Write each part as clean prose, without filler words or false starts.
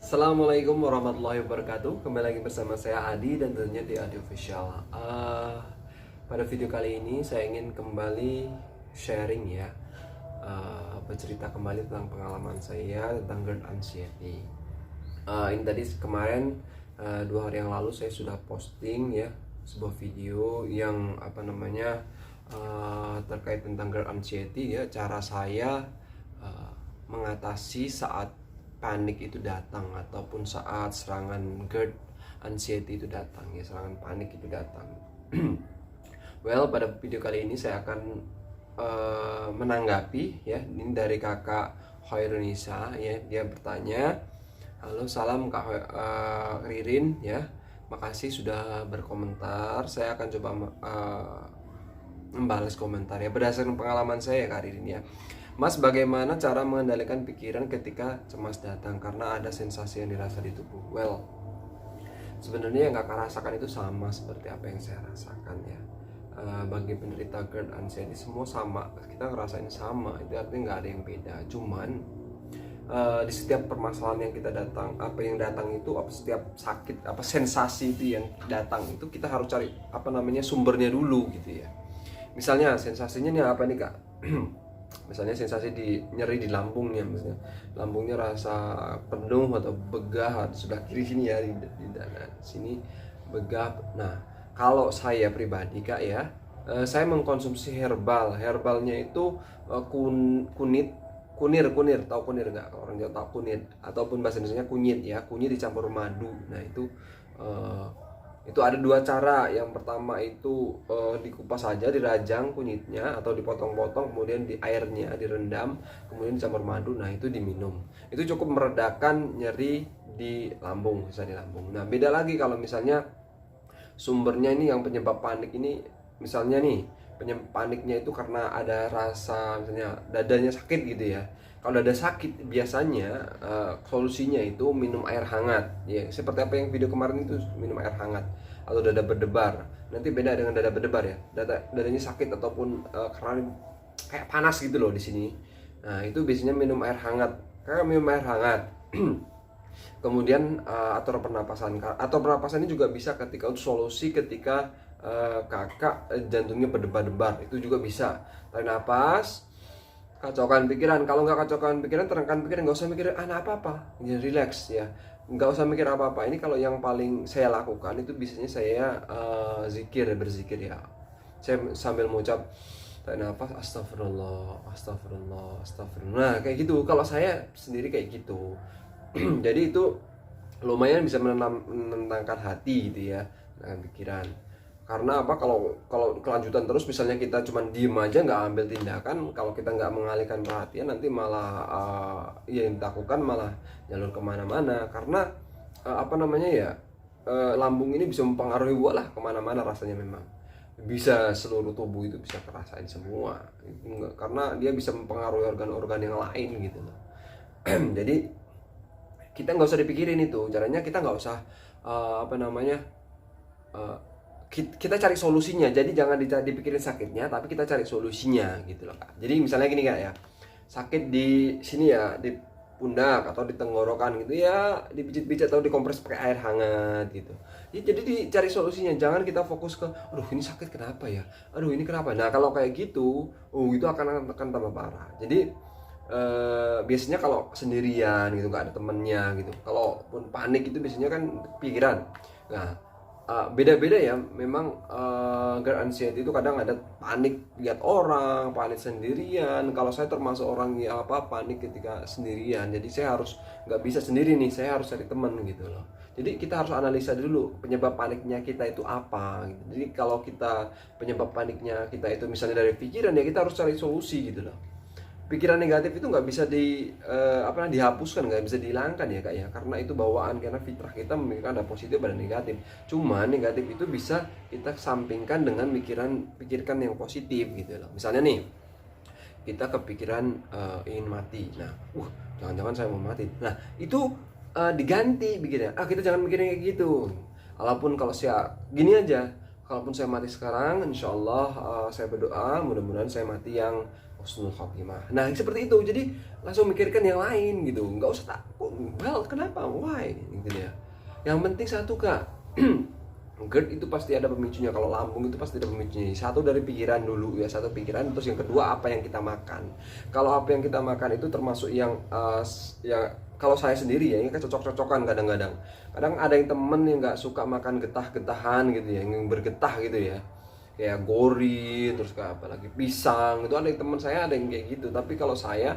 Assalamualaikum warahmatullahi wabarakatuh. Kembali lagi bersama saya Adi dan tentunya di Adi Official. Pada video kali ini saya ingin kembali sharing ya, bercerita kembali tentang pengalaman saya tentang GERD anxiety. Ini tadi kemarin 2 hari yang lalu saya sudah posting ya sebuah video yang terkait tentang GERD anxiety ya, cara saya mengatasi saat panik itu datang ataupun saat serangan GERD anxiety itu datang ya, serangan panik itu datang. Well, pada video kali ini saya akan menanggapi ya, ini dari kakak Hoirunisa ya, dia bertanya, halo salam kak Ririn ya, makasih sudah berkomentar. Saya akan coba membalas komentar ya berdasarkan pengalaman saya kak Ririn ya. Mas, bagaimana cara mengendalikan pikiran ketika cemas datang karena ada sensasi yang dirasa di tubuh? Well, sebenarnya yang kakak rasakan itu sama seperti apa yang saya rasakan ya. Bagi penderita GERD anxiety semua sama, kita ngerasain sama, itu artinya nggak ada yang beda. Cuman di setiap permasalahan yang kita datang, apa yang datang itu, setiap sakit, sensasi itu yang datang itu kita harus cari sumbernya dulu gitu ya. Misalnya sensasinya nih apa nih kak? Misalnya sensasi nyeri di lambungnya, misalnya lambungnya rasa penuh atau begah di sebelah kiri sini ya, di dada sini begah. Nah, kalau saya pribadi kak ya, saya mengkonsumsi herbalnya itu kunir, tahu kunir nggak? Orang Jawa tahu kunir, ataupun bahasa Indonesia kunyit ya, kunyit dicampur madu. Nah itu ada 2 cara. Yang pertama itu dikupas saja, dirajang kunyitnya atau dipotong-potong, kemudian di airnya direndam, kemudian dicampur madu. Nah itu diminum, itu cukup meredakan nyeri di lambung, bisa di lambung. Nah beda lagi kalau misalnya sumbernya ini yang penyebab panik ini, misalnya nih penyebab paniknya itu karena ada rasa misalnya dadanya sakit gitu ya. Kalau dada sakit biasanya solusinya itu minum air hangat ya, seperti apa yang video kemarin itu, minum air hangat. Atau dada berdebar, nanti beda dengan dada berdebar ya, dadanya sakit ataupun karena kayak panas gitu loh di sini. Nah itu biasanya minum air hangat. Kakak minum air hangat kemudian atur pernapasan. Atau pernapasan ini juga bisa ketika untuk solusi ketika kakak jantungnya berdebar-debar, itu juga bisa. Tarik napas, kacaukan pikiran. Kalau nggak kacaukan pikiran, tenangkan pikiran, nggak usah mikir apa-apa, jadi relax ya, nggak usah mikir apa-apa. Ini kalau yang paling saya lakukan itu biasanya saya berzikir ya, saya sambil mengucap tarik nafas, astagfirullah, astagfirullah, astagfirullah. Nah kayak gitu, kalau saya sendiri kayak gitu. Jadi itu lumayan bisa menenangkan hati gitu ya, menenangkan pikiran. Karena apa, kalau kelanjutan terus, misalnya kita cuma diem aja nggak ambil tindakan, kalau kita nggak mengalihkan perhatian, nanti malah yang dilakukan malah jalur kemana-mana. Karena lambung ini bisa mempengaruhi lah kemana-mana, rasanya memang bisa seluruh tubuh itu bisa kerasain semua, karena dia bisa mempengaruhi organ-organ yang lain gitu loh. Jadi kita nggak usah dipikirin itu caranya, kita nggak usah kita cari solusinya. Jadi jangan dipikirin sakitnya, tapi kita cari solusinya gitu loh kak. Jadi misalnya gini kak ya, sakit di sini ya, di pundak atau di tenggorokan gitu ya, dipijit-pijit atau dikompres pakai air hangat gitu ya. Jadi dicari solusinya, jangan kita fokus ke aduh ini sakit kenapa ya, aduh ini kenapa. Nah kalau kayak gitu, itu akan tambah parah. Jadi biasanya kalau sendirian gitu, nggak ada temennya gitu, kalaupun panik itu biasanya kan pikiran. Nah beda-beda ya memang. GERD anxiety itu kadang ada panik lihat orang, panik sendirian. Kalau saya termasuk orang yang panik ketika sendirian, jadi saya harus nggak bisa sendiri nih, saya harus cari teman gitu loh. Jadi kita harus analisa dulu penyebab paniknya kita itu apa gitu. Jadi kalau kita penyebab paniknya kita itu misalnya dari pikiran, ya kita harus cari solusi gitu loh. Pikiran negatif itu nggak bisa dihapuskan, nggak bisa dihilangkan ya kak ya, karena itu bawaan, karena fitrah kita memikirkan ada positif ada negatif. Cuman negatif itu bisa kita sampingkan dengan pikirkan yang positif gitu loh. Misalnya nih kita kepikiran ingin mati, nah jangan-jangan saya mau mati, nah itu diganti pikirnya, kita jangan mikirin kayak gitu. Walaupun kalau saya gini aja, kalaupun saya mati sekarang, insya Allah saya berdoa mudah-mudahan saya mati yang husnul khotimah. Nah seperti itu, jadi langsung mikirkan yang lain gitu, nggak usah takut. Well, kenapa, why gitu ya. Yang penting satu Kak, GERD itu pasti ada pemicunya. Kalau lambung itu pasti ada pemicunya. Satu dari pikiran dulu ya, satu pikiran. Terus yang kedua apa yang kita makan. Kalau apa yang kita makan itu termasuk yang ya kalau saya sendiri ya, ini kan cocok-cocokan kadang-kadang. Kadang ada yang temen yang nggak suka makan getah-getahan gitu ya, yang bergetah gitu ya, kayak gori, terus kayak apalagi pisang. Itu ada yang teman saya ada yang kayak gitu. Tapi kalau saya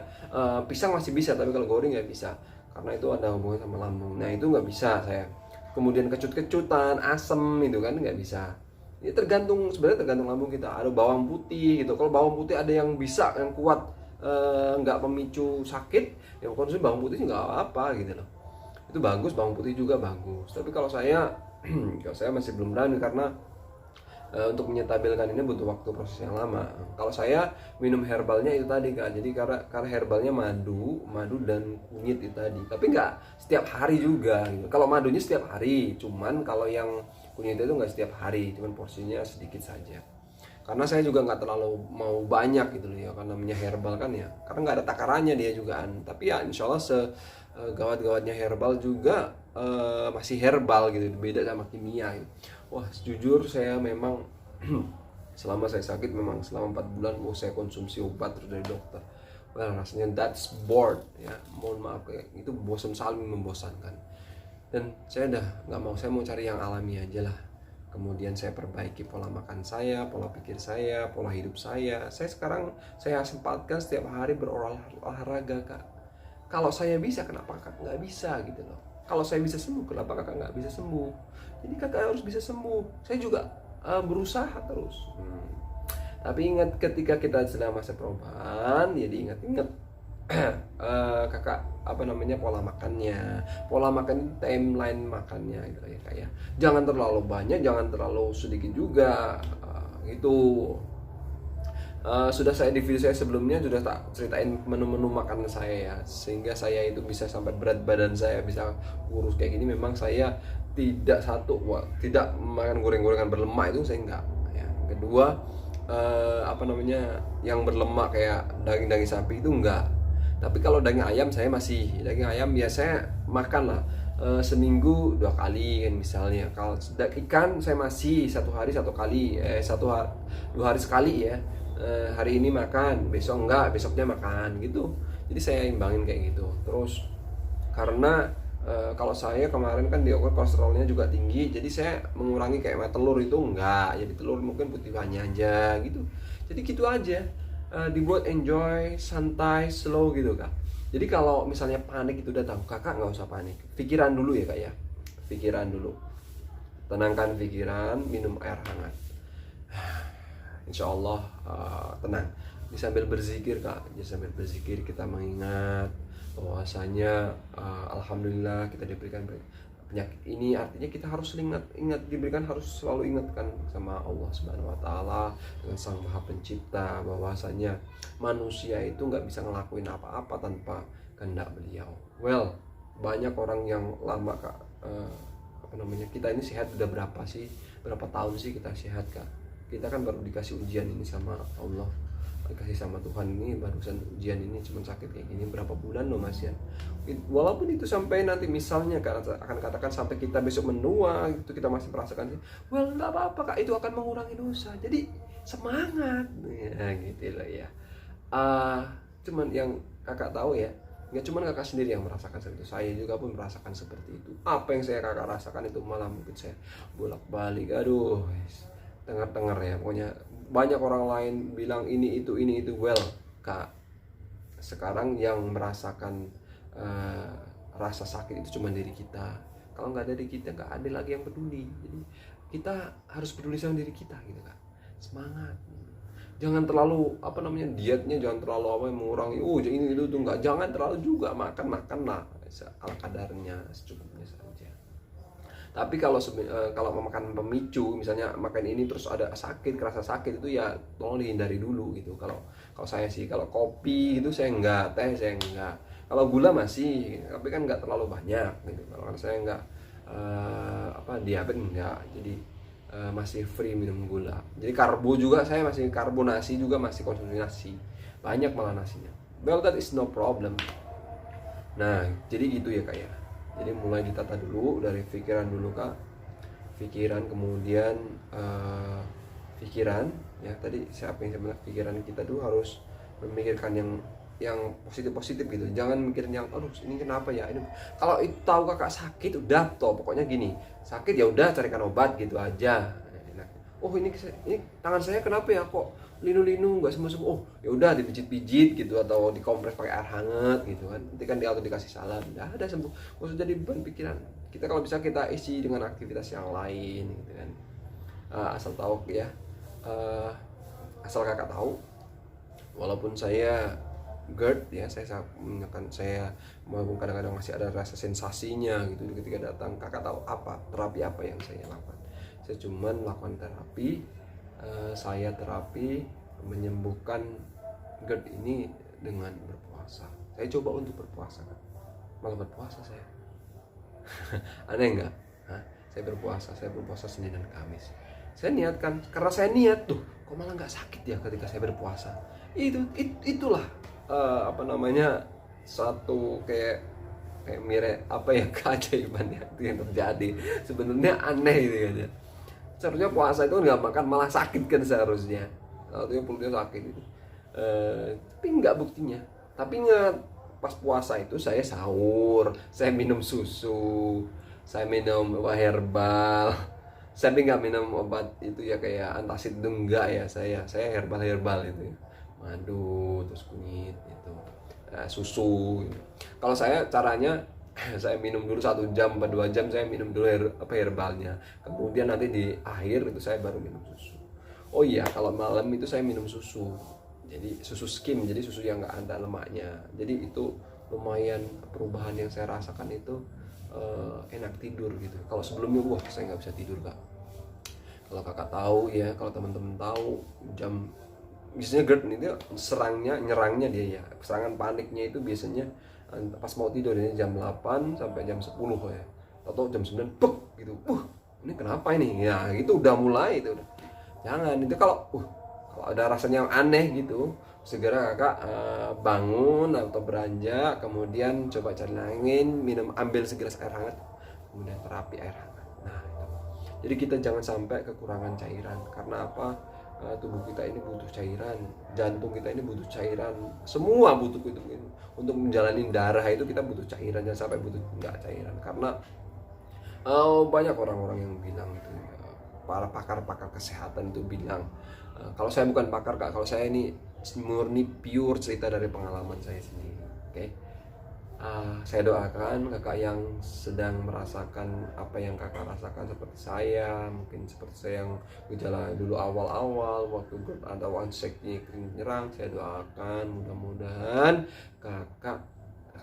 pisang masih bisa, tapi kalau gori nggak bisa, karena itu ada hubungan sama lambung. Nah itu nggak bisa saya. Kemudian kecut-kecutan, asem itu kan nggak bisa. Ini tergantung, sebenarnya tergantung lambung kita. Ada bawang putih gitu. Kalau bawang putih ada yang bisa, yang kuat, nggak pemicu sakit, ya konsumsi bawang putih nggak apa-apa gitu loh. Itu bagus, bawang putih juga bagus. Tapi kalau saya, kalau saya masih belum berani karena untuk menyetabilkan ini butuh waktu, proses yang lama. Kalau saya minum herbalnya itu tadi Kak. Jadi karena herbalnya madu dan kunyit itu tadi. Tapi nggak setiap hari juga gitu. Kalau madunya setiap hari, cuman kalau yang kunyit itu nggak setiap hari, cuman porsinya sedikit saja. Karena saya juga nggak terlalu mau banyak gitu loh ya, karena namanya herbal kan ya. Karena nggak ada takarannya dia juga kan. Tapi ya insya Allah segawat-gawatnya herbal juga masih herbal gitu, beda sama kimia gitu. Wah jujur saya memang selama saya sakit memang selama 4 bulan saya konsumsi obat terus dari dokter. Well, rasanya that's bored ya, mohon maaf kayak itu bosan, saling membosankan. Dan saya udah nggak mau, saya mau cari yang alami aja lah. Kemudian saya perbaiki pola makan saya, pola pikir saya, pola hidup saya. Sekarang saya sempatkan setiap hari berolahraga Kak. Kalau saya bisa, kenapa Kakak nggak bisa gitu loh. Kalau saya bisa sembuh, kenapa Kakak nggak bisa sembuh. Jadi Kakak harus bisa sembuh. Saya juga berusaha terus. Tapi ingat, ketika kita sedang masa perubahan, ya diingat-ingat Kakak pola makan, timeline makannya gitu ya Kak ya. Jangan terlalu banyak, jangan terlalu sedikit juga gitu. Sudah saya di video saya sebelumnya sudah tak ceritain menu-menu makanan saya ya, sehingga saya itu bisa sampai berat badan saya bisa kurus kayak gini. Memang saya tidak tidak makan goreng-gorengan berlemak, itu saya enggak ya. Kedua yang berlemak kayak daging sapi itu enggak. Tapi kalau daging ayam saya masih, daging ayam ya saya makan lah seminggu 2 kali kan misalnya. Kalau ikan saya masih 1 hari 1 kali, 2 hari sekali ya. Hari ini makan, besok enggak, besoknya makan gitu. Jadi saya imbangin kayak gitu. Terus karena kalau saya kemarin kan diukur kolesterolnya juga tinggi, jadi saya mengurangi kayak telur itu enggak, jadi telur mungkin putihnya aja gitu. Jadi gitu aja, dibuat enjoy, santai, slow gitu Kak. Jadi kalau misalnya panik itu udah tahu, Kakak nggak usah panik, pikiran dulu ya Kak ya, pikiran dulu, tenangkan pikiran, minum air hangat. Insya Allah tenang. Sambil berzikir Kak, sambil berzikir kita mengingat bahwasanya alhamdulillah kita diberikan penyakit ini. Artinya kita harus ingat diberikan, harus selalu ingatkan sama Allah Subhanahu Wa Taala dengan Sang Maha Pencipta, bahwasanya manusia itu nggak bisa ngelakuin apa-apa tanpa kehendak Beliau. Well, banyak orang yang lama Kak, kita ini sehat udah berapa tahun sih kita sehat Kak? Kita kan baru dikasih ujian ini sama Allah, dikasih sama Tuhan, ini barusan ujian ini cuma sakit kayak gini berapa bulan loh Mas ya. Walaupun itu sampai nanti misalnya kan akan katakan sampai kita besok menua itu kita masih merasakan, well nggak apa-apa Kak, itu akan mengurangi dosa. Jadi semangat ya gitu loh ya. Cuman yang Kakak tahu ya, nggak cuma Kakak sendiri yang merasakan seperti itu, saya juga pun merasakan seperti itu. Apa yang Kakak rasakan itu malah mungkin saya bolak-balik, aduh dengar ya, pokoknya banyak orang lain bilang ini itu. Well Kak, sekarang yang merasakan rasa sakit itu cuma diri kita. Kalau nggak dari kita, nggak ada lagi yang peduli. Jadi kita harus peduli sama diri kita gitu Kak. Semangat, jangan terlalu dietnya jangan terlalu mengurangi ini itu tuh nggak, jangan terlalu juga, makan lah ala kadarnya, secukupnya saja. Tapi kalau makan pemicu, misalnya makan ini terus ada kerasa sakit, itu ya tolong dihindari dulu gitu. Kalau saya sih, kalau kopi itu saya enggak, teh saya enggak. Kalau gula masih, tapi kan enggak terlalu banyak gitu. Kalau saya enggak diabetes enggak, jadi masih free minum gula. Jadi karbo juga saya masih, nasi juga masih konsumsi nasi. banyak malah nasinya. Well, that is no problem. Nah, jadi gitu ya Kak ya. Jadi mulai ditata dulu dari pikiran dulu Kak. Pikiran, kemudian pikiran ya, tadi siapa yang saya bilang, pikiran kita tuh harus memikirkan yang positif gitu. Jangan mikirin yang aduh ini kenapa ya ini. Kalau itu tahu Kakak sakit udah toh, pokoknya gini, sakit ya udah carikan obat gitu aja. Oh ini tangan saya kenapa ya kok linu-linu nggak sembuh-sembuh. Oh ya udah dipijit-pijit gitu atau dikompres pakai air hangat gitu kan. Nanti kan dikasih salam, udah ada sembuh. Nggak usah jadi beban pikiran. Kita kalau bisa kita isi dengan aktivitas yang lain gitu kan. Asal tahu ya, asal Kakak tahu, walaupun saya GERD ya, saya menanyakan saya maupun kadang-kadang masih ada rasa sensasinya gitu ketika datang. Kakak tahu apa terapi apa yang saya lakukan. Saya cuma melakukan terapi, saya terapi menyembuhkan GERD ini dengan berpuasa. Saya coba untuk berpuasa kan, malah berpuasa saya. Aneh nggak? Saya berpuasa Senin dan Kamis. Saya niatkan, karena saya niat tuh, kok malah nggak sakit ya ketika saya berpuasa. Itulah satu kayak mirip apa ya, keajaiban yang terjadi. Sebenarnya aneh gitu ya. Seharusnya puasa itu nggak makan malah sakit kan seharusnya. Artinya perutnya sakit gitu. Tapi nggak buktinya. Tapi ingat, pas puasa itu saya sahur, saya minum susu, saya minum obat herbal. Saya nggak minum obat itu ya kayak antacid itu enggak ya, saya herbal itu ya. Madu terus kunyit itu, susu gitu. Kalau saya caranya saya minum dulu 1 jam atau 2 jam, saya minum dulu herbalnya, kemudian nanti di akhir itu saya baru minum susu. Oh iya, kalau malam itu saya minum susu, jadi susu skim, jadi susu yang nggak ada lemaknya. Jadi itu lumayan perubahan yang saya rasakan itu, enak tidur gitu. Kalau sebelumnya wah saya nggak bisa tidur Kak. Kalau Kakak tahu ya, kalau teman-teman tahu, biasanya GERD ini nyerangnya dia ya, serangan paniknya itu biasanya pas mau tidur ini jam 8 sampai jam 10 ya, atau jam 9 gitu. Ini kenapa ini ya, gitu udah mulai itu. Jangan itu, kalau ada rasanya yang aneh gitu, segera Kakak bangun atau beranjak, kemudian coba cari angin, ambil segelas air hangat, kemudian terapi air hangat. Nah itu. Jadi kita jangan sampai kekurangan cairan. Karena apa? Tubuh kita ini butuh cairan, jantung kita ini butuh cairan, semua butuh itu. Untuk menjalani darah itu kita butuh cairan, jangan sampai butuh nggak cairan. Karena banyak orang-orang yang bilang itu, para pakar-pakar kesehatan itu bilang, kalau saya bukan pakar Kak, kalau saya ini murni pure cerita dari pengalaman saya sendiri. Oke. Saya doakan Kakak yang sedang merasakan apa yang Kakak rasakan seperti saya, mungkin seperti saya yang gejala dulu awal-awal waktu GERD ada anxiety nyerang. Saya doakan mudah-mudahan Kakak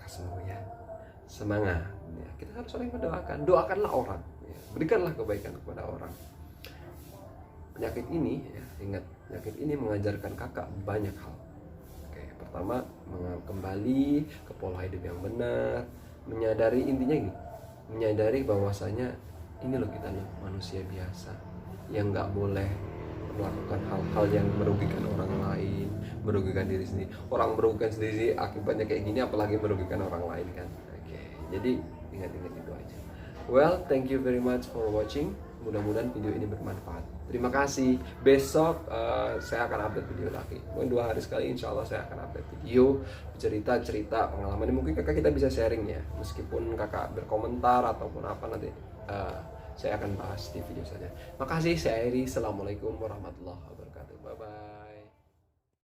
sembuh ya. Semangat ya. Kita harus saling mendoakan, doakanlah orang ya. Berikanlah kebaikan kepada orang. Penyakit ini ya, ingat, penyakit ini mengajarkan Kakak banyak hal. Pertama, kembali ke pola hidup yang benar, menyadari, intinya gitu, menyadari bahwasanya ini loh, kita loh manusia biasa yang nggak boleh melakukan hal-hal yang merugikan orang lain, merugikan diri sendiri. Orang merugikan sendiri akibatnya kayak gini, apalagi merugikan orang lain kan. Oke, jadi ingat-ingat itu aja. Well, thank you very much for watching. Mudah-mudahan video ini bermanfaat. Terima kasih. Besok saya akan update video lagi. Mungkin 2 hari sekali insya Allah saya akan update video, cerita pengalaman. Mungkin Kakak kita bisa sharing ya. Meskipun Kakak berkomentar ataupun apa, nanti saya akan bahas di video saja. Makasih, saya Eri. Assalamualaikum warahmatullahi wabarakatuh. Bye-bye.